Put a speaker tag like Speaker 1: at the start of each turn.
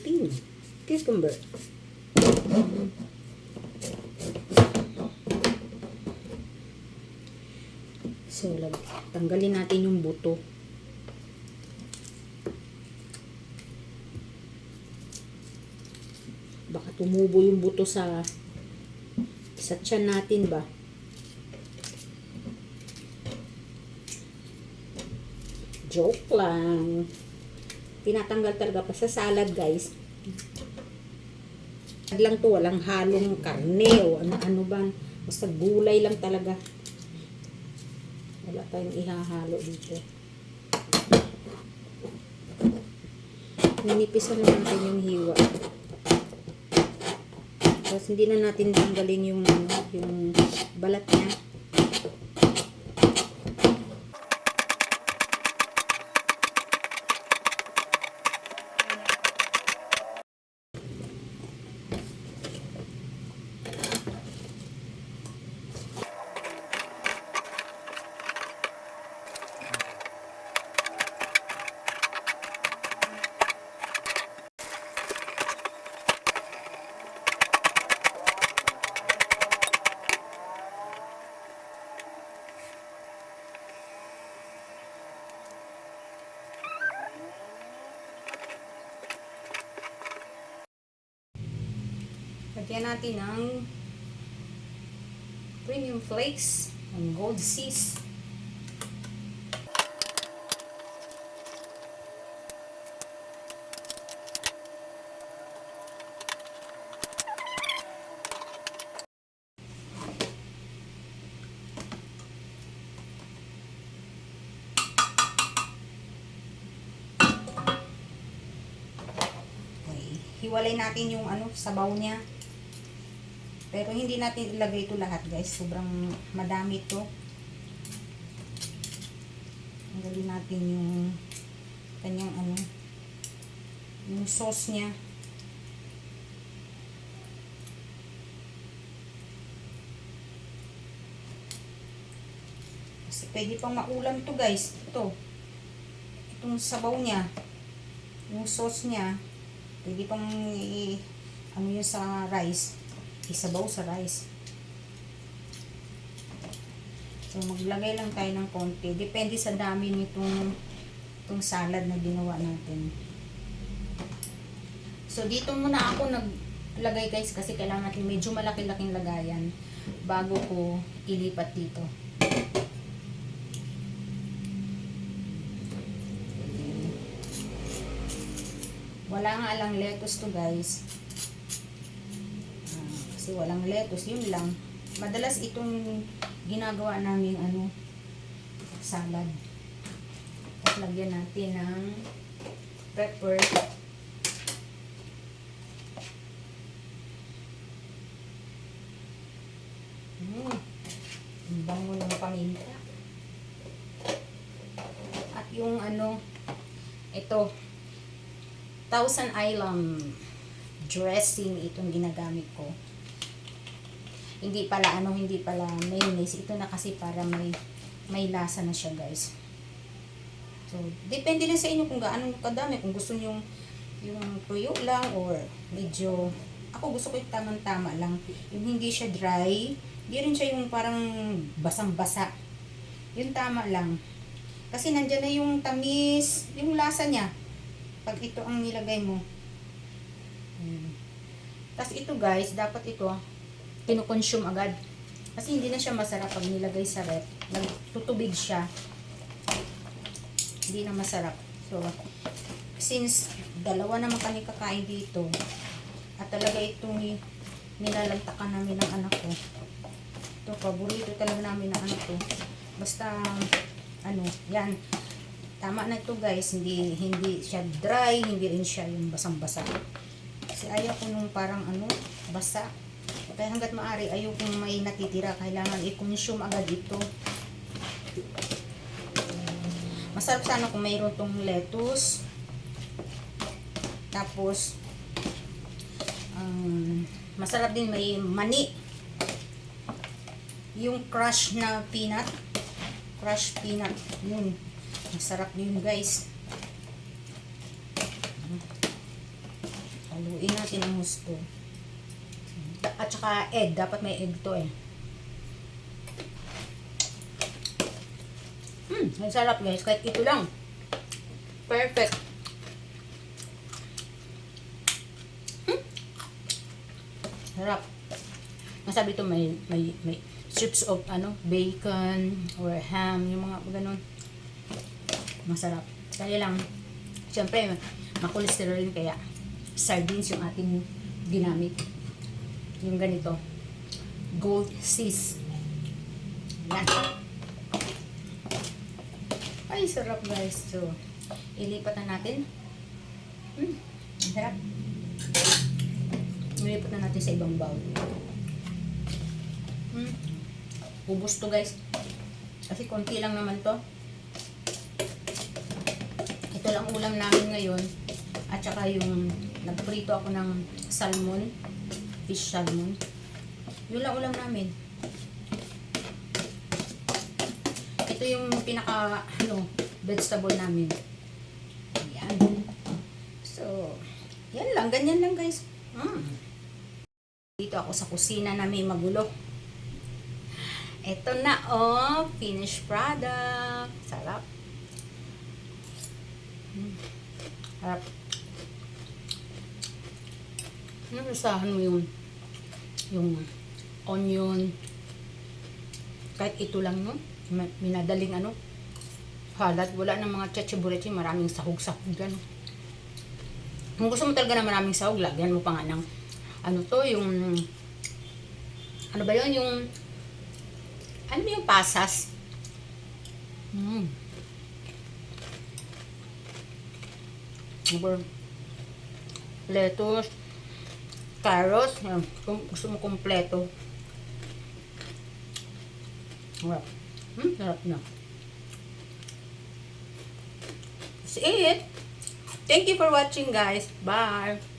Speaker 1: pipino. Cucumber. So, tanggalin natin yung buto. Baka tumubo yung buto sa tiyan natin ba. Joke lang. Tinatanggal talaga pa sa salad, guys. Lang to, walang halong karne o ano ba. Basta gulay lang talaga. Wala tayong ihahalo dito. Ninipisan na natin yung hiwa. Tapos hindi na natin tanggalin yung balat niya. Lagyan natin ng premium flakes and gold seas. Okay. Hiwalay natin yung sabaw niya. Pero hindi natin ilagay ito lahat, guys. Sobrang madami ito. Tanggalin natin yung kanyang yung sauce niya. Kasi pwede pang maulam ito, guys. Itong sabaw niya. Yung sauce niya. Pwede pang yun sa rice. Isabaw sa rice. So, maglagay lang tayo ng konti. Depende sa dami nitong salad na ginawa natin. So, dito muna ako naglagay, guys, kasi kailangan natin medyo malaki-laking lagayan bago ko ilipat dito. Wala nga lang lettuce to, guys. Kasi walang lettuce, yun lang. Madalas itong ginagawa namin salad. Tapos lagyan natin ng pepper. Ang bango ng paminta. At yung ito, Thousand Island dressing itong ginagamit ko. Hindi pala mayonnaise. Ito na kasi para may lasa na siya, guys. So, depende lang sa inyo kung gaano kadami. Kung gusto niyo yung tuyo lang or medyo, ako gusto ko yung tamang-tama lang. Yung hindi siya dry, hindi rin siya yung parang basang-basa. Yung tama lang. Kasi nandyan na yung tamis, yung lasa niya. Pag ito ang nilagay mo. Tapos ito, guys, dapat ito kinukonsume agad. Kasi hindi na siya masarap pag nilagay sa ref. Nagtutubig siya. Hindi na masarap. So, since dalawa naman kami kakain dito, at talaga itong nilalagtakan namin ng anak ko. Ito, paborito talaga namin ng anak ko. Basta, yan. Tama na ito, guys. Hindi siya dry, hindi rin siya yung basang-basa. Kasi ayaw ko nung parang basa. Kaya hanggat maaari, ayaw kung may natitira. Kailangan i-consume agad ito. Masarap sana kung mayroon tong lettuce. Tapos, masarap din may mani. Yung crush na peanut. Crush peanut. Yun. Masarap din, guys. Lagyan natin ang husto. At saka egg. Dapat may egg to eh. Ang sarap guys. Kahit ito lang. Perfect. Sarap. Masabi ito may strips of bacon or ham, yung mga ganun. Masarap. Kaya lang, syempre, makolesterol yun, kaya sardines yung ating ginamit. Yung ganito. Gold Seas. Yan. Ay, sarap guys. So, ilipat na natin. Ang sarap. Ilipat na natin sa ibang bowl. Ubus to guys. Kasi konti lang naman to. Ito lang ulam namin ngayon. At saka yung nagprito ako ng salmon. Fish salmon. Yun lang ulam namin. Ito yung pinaka vegetable namin. Ayan. So, yan lang. Ganyan lang guys. Dito ako sa kusina na may magulo. Ito na finished product. Sarap. Sarap. Nasahan mo yung onion. Kahit ito lang minadaling halat. Wala ng mga chachibureti. Maraming sahog-sahog. Kung gusto mo talaga na maraming sahog, lagyan mo pa nga ng yung ba yun? Yung pasas. Lettuce, carrots, kung gusto mo kompleto. Sarap na. That's it. Thank you for watching guys. Bye.